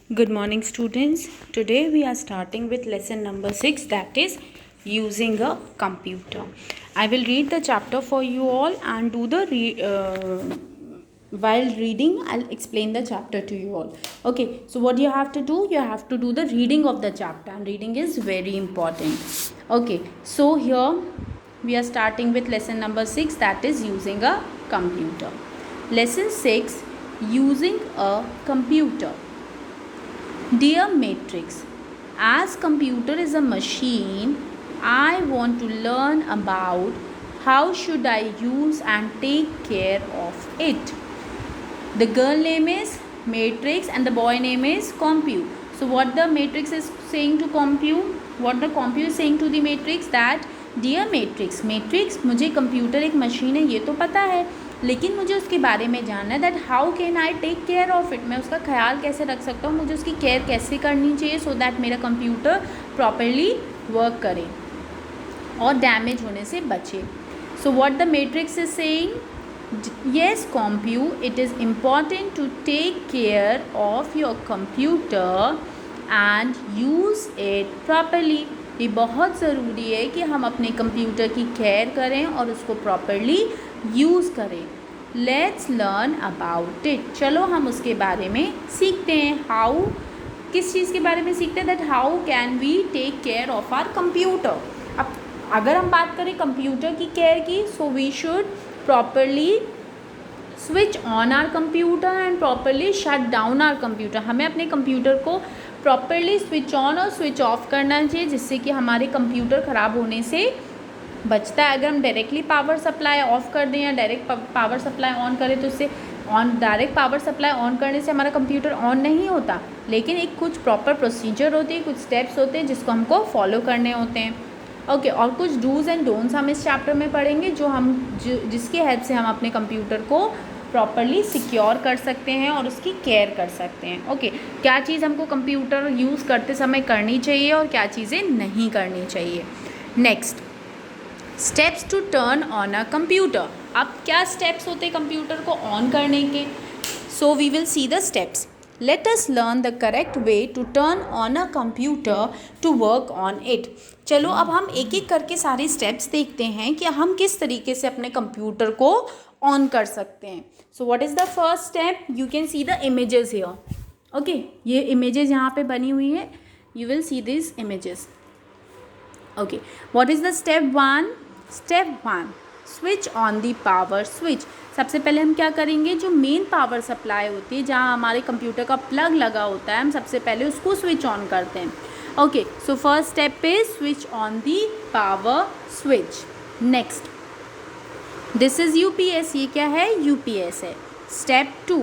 Good morning, students. Today we are starting with lesson number 6, that is using a computer. I will read the chapter for you all and do the while reading I'll explain the chapter to you all. Okay, so what you have to do, you have to do the reading of the chapter, and reading is very important. Okay, so here we are starting with lesson number 6, that is using a computer. Lesson 6, using a computer. Dear Matrix, as computer is a machine, I want to learn about how should I use and take care of it. The girl name is Matrix and the boy name is Compu. So what the Matrix is saying to Compu, what the Compu is saying to the Matrix, that dear Matrix, मुझे computer एक machine है ये तो पता है, लेकिन मुझे उसके बारे में जानना है, that how can I take care of it, मैं उसका ख्याल कैसे रख सकता हूँ, मुझे उसकी केयर कैसे करनी चाहिए, सो दैट मेरा कंप्यूटर प्रॉपरली वर्क करे और डैमेज होने से बचे. So what the matrix is saying, yes Compu, it is important to take care of your computer and use it properly. ये बहुत ज़रूरी है कि हम अपने कंप्यूटर की केयर करें और उसको प्रॉपरली यूज़ करें. लेट्स लर्न अबाउट इट, चलो हम उसके बारे में सीखते हैं. हाउ, किस चीज़ के बारे में सीखते हैं, that how can we take care of our computer. अब अगर हम बात करें कंप्यूटर की केयर की, so we should properly switch on our computer and properly shut down our computer. हमें अपने कंप्यूटर को प्रॉपरली स्विच ऑन और स्विच ऑफ करना चाहिए, जिससे कि हमारे कंप्यूटर ख़राब होने से बचता है. अगर हम डायरेक्टली पावर सप्लाई ऑफ कर दें या डायरेक्ट पावर सप्लाई ऑन करें तो इससे डायरेक्ट पावर सप्लाई ऑन करने से हमारा कंप्यूटर ऑन नहीं होता, लेकिन एक कुछ प्रॉपर प्रोसीजर होती है, कुछ स्टेप्स होते हैं जिसको हमको फॉलो करने होते हैं. ओके, और कुछ डूज़ एंड डोंट्स हम इस चैप्टर में पढ़ेंगे, जिसकी हेल्प से हम अपने कंप्यूटर को प्रॉपरली सिक्योर कर सकते हैं और उसकी केयर कर सकते हैं. ओके, क्या चीज़ हमको कंप्यूटर यूज़ करते समय करनी चाहिए और क्या चीज़ें नहीं करनी चाहिए. Next, steps to turn on a computer. अब क्या स्टेप्स होते हैं कंप्यूटर को ऑन करने के. So we will see the steps. Let us learn the correct way to turn on a computer to work on it. चलो अब हम एक एक करके सारे स्टेप्स देखते हैं कि हम किस तरीके से अपने कंप्यूटर को ऑन कर सकते हैं. So what is the first step, you can see the images here. Okay, ये इमेजेस यहाँ पे बनी हुई है, you will see this images. Okay, what is the step one. Step one, switch on the power switch. सबसे पहले हम क्या करेंगे, जो मेन पावर सप्लाई होती है, जहाँ हमारे कंप्यूटर का प्लग लगा होता है, हम सबसे पहले उसको स्विच ऑन करते हैं. Okay, so first step is switch on the power switch. Next, this is UPS. ये क्या है, यूपीएस है. Step two,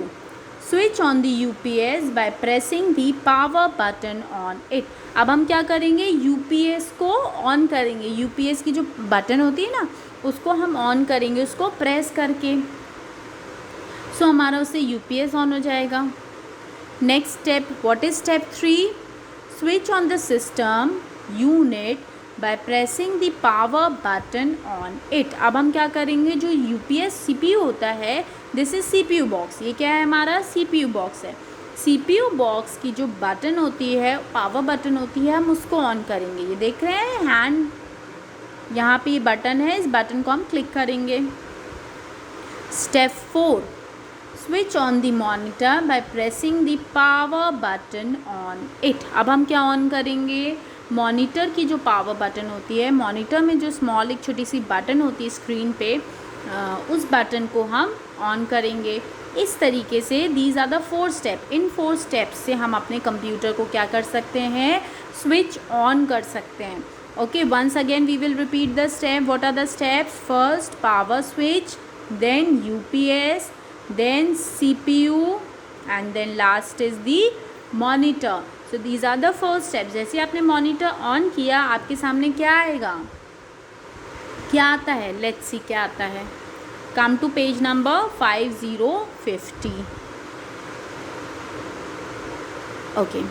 switch on the UPS by pressing the power button on it. अब हम क्या करेंगे, यूपीएस को ऑन करेंगे. यूपीएस की जो बटन होती है ना, उसको हम ऑन करेंगे, उसको प्रेस करके. सो हमारा उससे यूपीएस ऑन हो जाएगा. Next step, what is step three, switch on the system unit bye pressing the power button on it. अब हम क्या करेंगे, जो यूपीएस सीपीयू होता है, दिस इज सीपीयू बॉक्स. ये क्या है, हमारा सीपीयू बॉक्स है. सीपीयू बॉक्स की जो बटन होती है, पावर बटन होती है, हम उसको ऑन करेंगे. ये देख रहे हैं हैंड, यहाँ पे ये बटन है, इस बटन को हम क्लिक करेंगे. Step four, switch on the monitor by pressing the power button on it. अब हम क्या ऑन करेंगे, मॉनिटर की जो पावर बटन होती है, मॉनिटर में जो स्मॉल एक छोटी सी बटन होती है स्क्रीन पे, उस बटन को हम ऑन करेंगे. इस तरीके से these are the four step. इन फोर स्टेप्स से हम अपने कंप्यूटर को क्या कर सकते हैं, स्विच ऑन कर सकते हैं. Okay, once again we will repeat the step. What are the steps? First power switch, then UPS, then CPU, and then last is the monitor. So these are the four steps. जैसे आपने monitor on किया, आपके सामने क्या आएगा, क्या आता है, let's see क्या आता है. Come to page number 5050. Okay.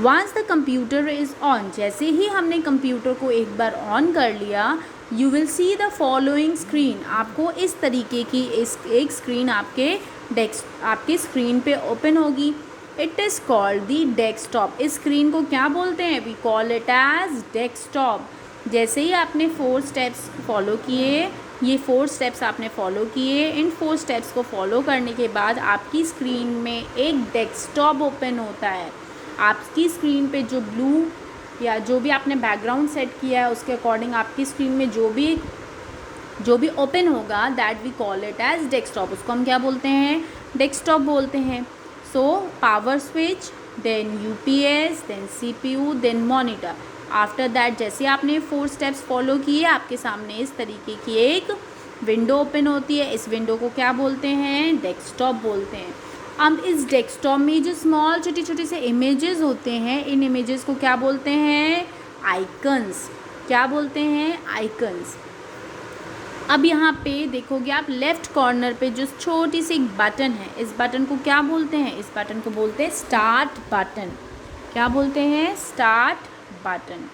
Once the computer is on, जैसे ही हमने कंप्यूटर को एक बार ऑन कर लिया, you will see the following screen. आपको इस तरीके की एक स्क्रीन आपके स्क्रीन पे ओपन होगी. It is called the desktop. इस स्क्रीन को क्या बोलते हैं? We call it as desktop. जैसे ही आपने 4 स्टेप्स फॉलो किए, ये 4 स्टेप्स आपने फॉलो किए, इन 4 स्टेप्स को फॉलो करने के बाद आपकी स्क्रीन में एक डेस्कटॉप ओपन होता है। आपकी स्क्रीन पे जो ब्लू या जो भी आपने बैकग्राउंड सेट किया है उसके अकॉर्डिंग आपकी स्क्रीन में जो भी ओपन होगा, that we call it as desktop. उसको हम क्या बोलते हैं? डेस्कटॉप बोलते हैं। So power switch, then UPS, then CPU, then monitor. After that जैसे आपने 4 स्टेप्स फॉलो किए, आपके सामने इस तरीके की एक विंडो ओपन होती है। इस विंडो को क्या बोलते हैं? डेस्कटॉप बोलते हैं। अब इस डेस्कटॉप में जो स्मॉल छोटे छोटे से इमेजेस होते हैं, इन इमेजेस को क्या बोलते हैं? आइकन्स। क्या बोलते हैं? आइकन्स। अब यहाँ पे देखोगे आप लेफ़्ट कॉर्नर पे जो छोटी सी एक बटन है, इस बटन को क्या बोलते हैं? इस बटन को बोलते हैं स्टार्ट बटन। क्या बोलते हैं? Start button.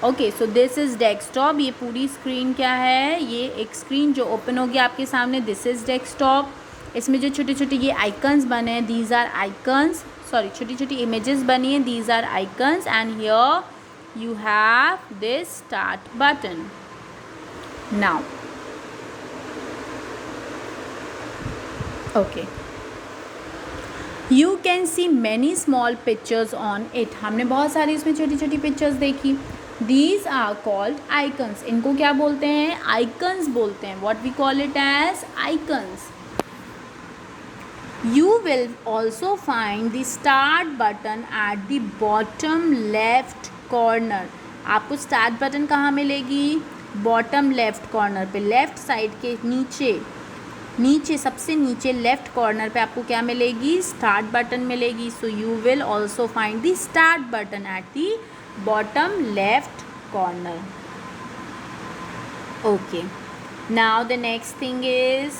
Okay, so this is desktop. ये पूरी स्क्रीन क्या है? ये एक स्क्रीन जो ओपन होगी आपके सामने, दिस इज़ डेस्कटॉप। इसमें जो छोटे छोटे ये आइकन्स बने हैं, दीज आर आइकन्स, सॉरी छोटी छोटी इमेजेस बनी हैं, these are icons, and here you have this start button. Now okay, you can see many small pictures on it. हमने बहुत सारी इसमें छोटी छोटी पिक्चर्स देखी। These are called icons. इनको क्या बोलते हैं? आइकन्स बोलते हैं। What we call it as icons. You will also find the start button at the bottom left corner. आपको स्टार्ट बटन कहाँ मिलेगी? बॉटम लेफ्ट कॉर्नर पे, लेफ्ट साइड के नीचे सबसे नीचे लेफ्ट कॉर्नर पे आपको क्या मिलेगी? स्टार्ट बटन मिलेगी। So you will also find the start button at the bottom left corner. Okay, now the next thing is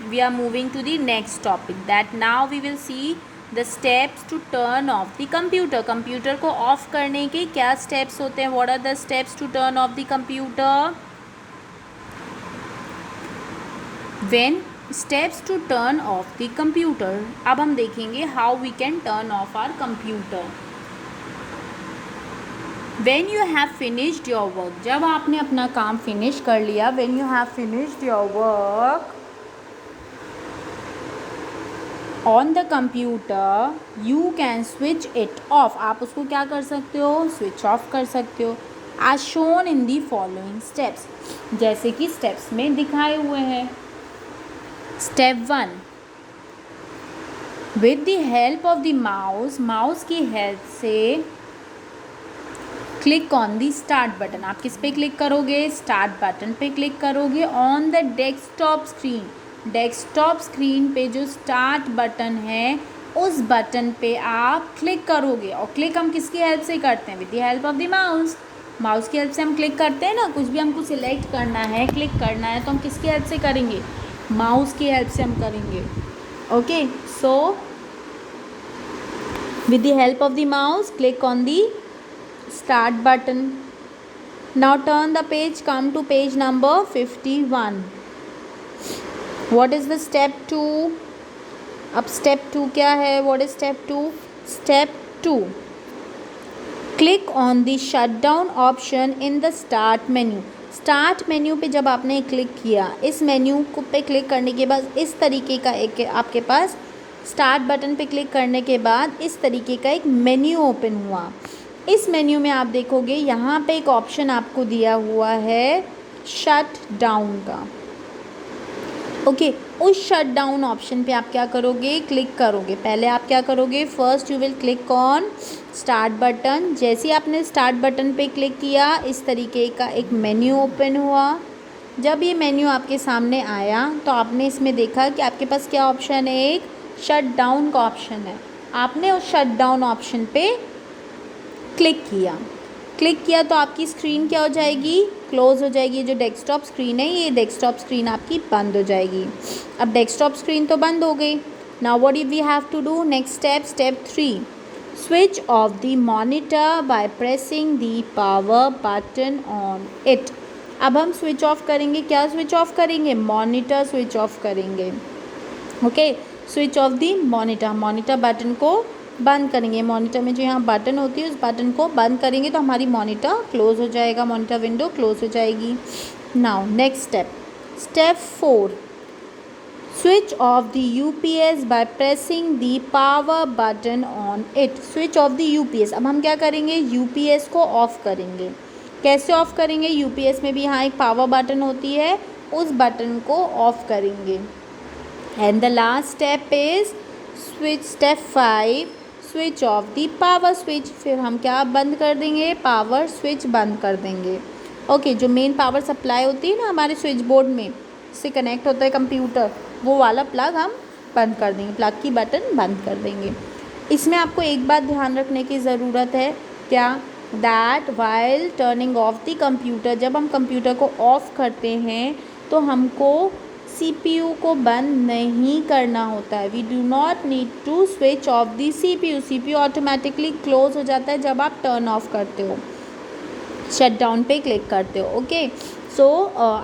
we are moving to the next topic, that now we will see the steps to turn off the computer. Computer को of करने के क्या steps होते हैं? what are the steps to turn off the computer? when steps to turn off the computer, अब हम देखेंगे how we can turn off our computer. when you have finished your work, जब आपने अपना काम फिनिश कर लिया, when you have finished your work on the computer, you can switch it of. आप उसको क्या कर सकते हो? स्विच ऑफ कर सकते हो। As shown in the following steps, जैसे कि स्टेप्स में दिखाए हुए हैं। Step 1, with the help of the mouse की हेल्प से click on the start button. आप किस पे क्लिक करोगे? स्टार्ट बटन पे क्लिक करोगे on the desktop screen. Desktop screen पे जो स्टार्ट बटन है, उस बटन पे आप क्लिक करोगे। और क्लिक हम किसकी हेल्प से करते हैं? With the help of the mouse की हेल्प से हम क्लिक करते हैं ना। कुछ भी हमको सिलेक्ट करना है, क्लिक करना है, तो हम किसकी हेल्प से करेंगे? माउस की हेल्प से हम करेंगे। Okay, so with the help of the mouse click on the start button. Now turn the page, come to page number 51. What is the step 2? अब step 2 क्या है? What is step 2? Step 2, click on the shutdown option in the start menu. Start menu पे जब आपने click किया, इस menu को पे क्लिक करने के बाद इस तरीके का एक आपके पास स्टार्ट बटन पे क्लिक करने के बाद इस तरीके का एक मेन्यू ओपन हुआ। इस मेन्यू में आप देखोगे यहाँ पे एक ऑप्शन आपको दिया हुआ है शट डाउन का। ओके, उस शट डाउन ऑप्शन पे आप क्या करोगे? क्लिक करोगे। पहले आप क्या करोगे? First you will click on start button. जैसे ही आपने स्टार्ट बटन पे क्लिक किया, इस तरीके का एक मेन्यू ओपन हुआ। जब ये मेन्यू आपके सामने आया तो आपने इसमें देखा कि आपके पास क्या ऑप्शन है? एक शट डाउन का ऑप्शन है। आपने उस शट डाउन ऑप्शन पे क्लिक किया तो आपकी स्क्रीन क्या हो जाएगी? क्लोज हो जाएगी। ये जो डेस्कटॉप स्क्रीन है, ये डेस्कटॉप स्क्रीन आपकी बंद हो जाएगी। अब डेस्कटॉप स्क्रीन तो बंद हो गई। Now what we have to do? Next step 3, switch off the monitor by pressing the power button on it. अब हम स्विच ऑफ करेंगे। क्या स्विच ऑफ करेंगे? मॉनिटर स्विच ऑफ करेंगे। Okay, switch off the monitor button को बंद करेंगे। Monitor में जो यहाँ बटन होती है उस बटन को बंद करेंगे तो हमारी मॉनिटर क्लोज हो जाएगा, मॉनिटर विंडो क्लोज हो जाएगी। Now next step, step 4, switch off the UPS by pressing the power button on it. Switch off the UPS, अब हम क्या करेंगे, यूपीएस को ऑफ करेंगे। कैसे ऑफ करेंगे, यूपीएस में भी यहाँ एक पावर बटन होती है, उस बटन को ऑफ करेंगे। And the last step is switch, step 5, switch off the power switch. फिर हम क्या बंद कर देंगे, पावर स्विच बंद कर देंगे। ओके, जो मेन पावर सप्लाई होती है ना हमारे स्विच बोर्ड में, से कनेक्ट होता है कंप्यूटर, वो वाला प्लग हम बंद कर देंगे, प्लग की बटन बंद कर देंगे। इसमें आपको एक बात ध्यान रखने की ज़रूरत है, क्या, that while turning of the computer, जब हम कंप्यूटर को ऑफ़ करते हैं तो हमको सीपीयू को बंद नहीं करना होता है। We do not need to switch off the CPU. CPU automatically close हो जाता है जब आप टर्न ऑफ करते हो, शट डाउन पे क्लिक करते हो। ओके, सो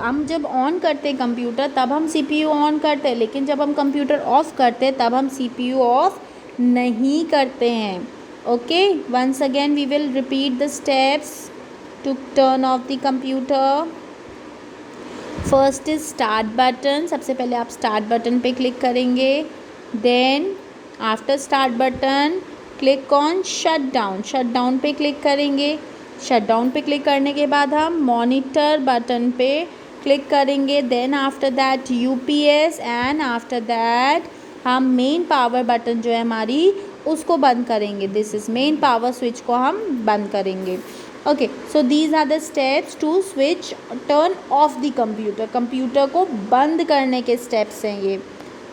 हम जब ऑन करते हैं कंप्यूटर तब हम सीपीयू ऑन करते हैं, लेकिन जब हम कंप्यूटर ऑफ़ करते हैं तब हम सीपीयू ऑफ नहीं करते हैं। Okay, once again we will repeat the steps to turn off the computer. First is start button, सबसे पहले आप स्टार्ट बटन पे क्लिक करेंगे। Then after start button click on shut down, shut down पे click करेंगे। Shut down पे click करने के बाद हम मॉनिटर बटन पे क्लिक करेंगे। Then after that UPS, and after that हम मेन पावर बटन जो है हमारी उसको बंद करेंगे। This is main power switch को हम बंद करेंगे। Okay, so these are the steps to switch turn off the computer. Computer को बंद करने के स्टेप्स हैं ये।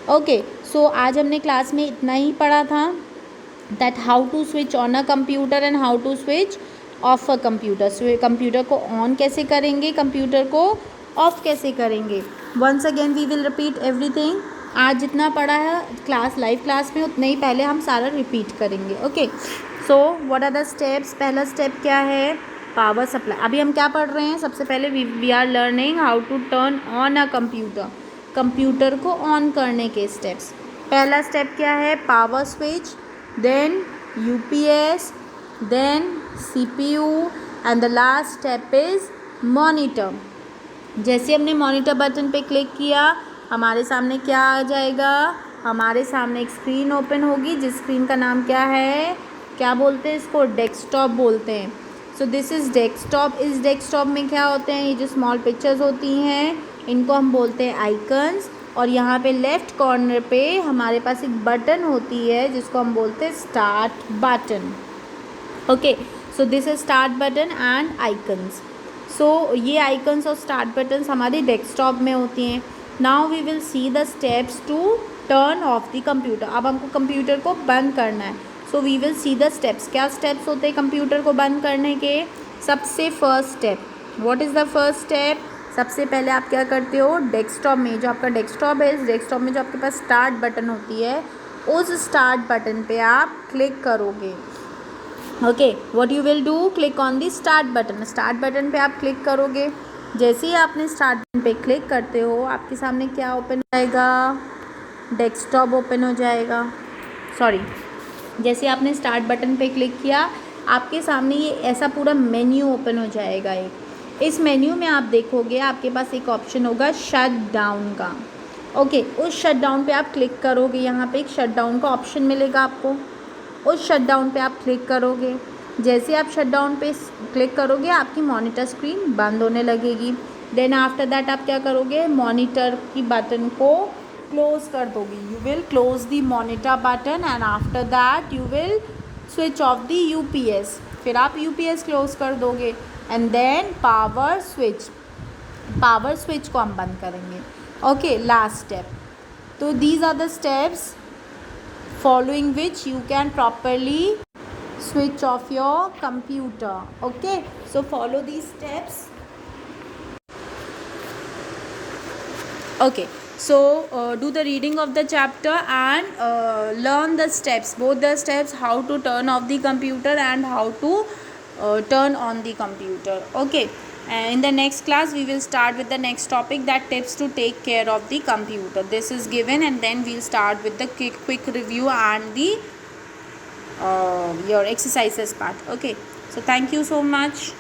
ओके, सो आज हमने क्लास में इतना ही पढ़ा था, that how to switch on a computer and how to switch off a computer. Computer को ऑन कैसे करेंगे, कंप्यूटर को ऑफ कैसे करेंगे। Once again we will repeat everything. आज जितना पढ़ा है क्लास, लाइव क्लास में, उतने ही पहले हम सारा रिपीट करेंगे। Okay, so what are the steps. पहला स्टेप क्या है, पावर सप्लाई। अभी हम क्या पढ़ रहे हैं, सबसे पहले we are learning how to turn on a computer. Computer को ऑन करने के स्टेप्स। पहला स्टेप क्या है, power switch, then UPS, then CPU, and the last step is monitor। जैसे हमने मॉनिटर बटन पे क्लिक किया हमारे सामने क्या आ जाएगा, हमारे सामने एक स्क्रीन ओपन होगी जिस स्क्रीन का नाम क्या है, क्या बोलते हैं इसको, डेस्कटॉप बोलते हैं। So this is desktop. इस डेस्कटॉप में क्या होते हैं, ये जो स्मॉल पिक्चर्स होती हैं इनको हम बोलते हैं आइकन्स। और यहाँ पे लेफ़्ट कॉर्नर पे हमारे पास एक बटन होती है जिसको हम बोलते हैं start button. Okay, so this is start button and icons. सो ये आइकन्स और स्टार्ट बटन्स हमारे डेस्कटॉप में होती हैं। Now we will see the steps to turn off the computer. अब हमको कंप्यूटर को बंद करना है, so we will see the steps. क्या स्टेप्स होते हैं कंप्यूटर को बंद करने के। सबसे first step, what is the first step, सबसे पहले आप क्या करते हो, डेस्कटॉप में, जो आपका डेस्कटॉप है, इस डेस्कटॉप में जो आपके पास स्टार्ट बटन होती है उस स्टार्ट बटन पे आप क्लिक करोगे। Okay, what you will do, click on the start button. Start button पे आप क्लिक करोगे। जैसे ही आपने स्टार्ट बटन पे क्लिक करते हो आपके सामने क्या ओपन हो जाएगा, डेस्कटॉप ओपन हो जाएगा। सॉरी, जैसे आपने स्टार्ट बटन पे क्लिक किया आपके सामने ये ऐसा पूरा मेन्यू ओपन हो जाएगा। इस मेन्यू में आप देखोगे आपके पास एक ऑप्शन होगा शट डाउन का। ओके, उस शट डाउन पे आप क्लिक करोगे। यहाँ पे एक शट डाउन का ऑप्शन मिलेगा आपको, उस शट डाउन पे आप क्लिक करोगे। जैसे आप शट डाउन पे क्लिक करोगे आपकी मॉनिटर स्क्रीन बंद होने लगेगी। देन आफ्टर दैट आप क्या करोगे, मॉनिटर की बटन को क्लोज कर दोगे। You will close the monitor button and after that you will switch off the UPS. फिर आप यूपीएस क्लोज कर दोगे and then power switch, power switch को हम बंद करेंगे। Okay, last step. तो these are the steps following which you can properly switch off your computer. Okay, so follow these steps. Okay, so do the reading of the chapter and learn the steps, both the steps, how to turn off the computer and how to turn on the computer. Okay, and in the next class we will start with the next topic, that tips to take care of the computer. This is given and then we'll start with the quick review and the your exercises part. Okay, so thank you so much.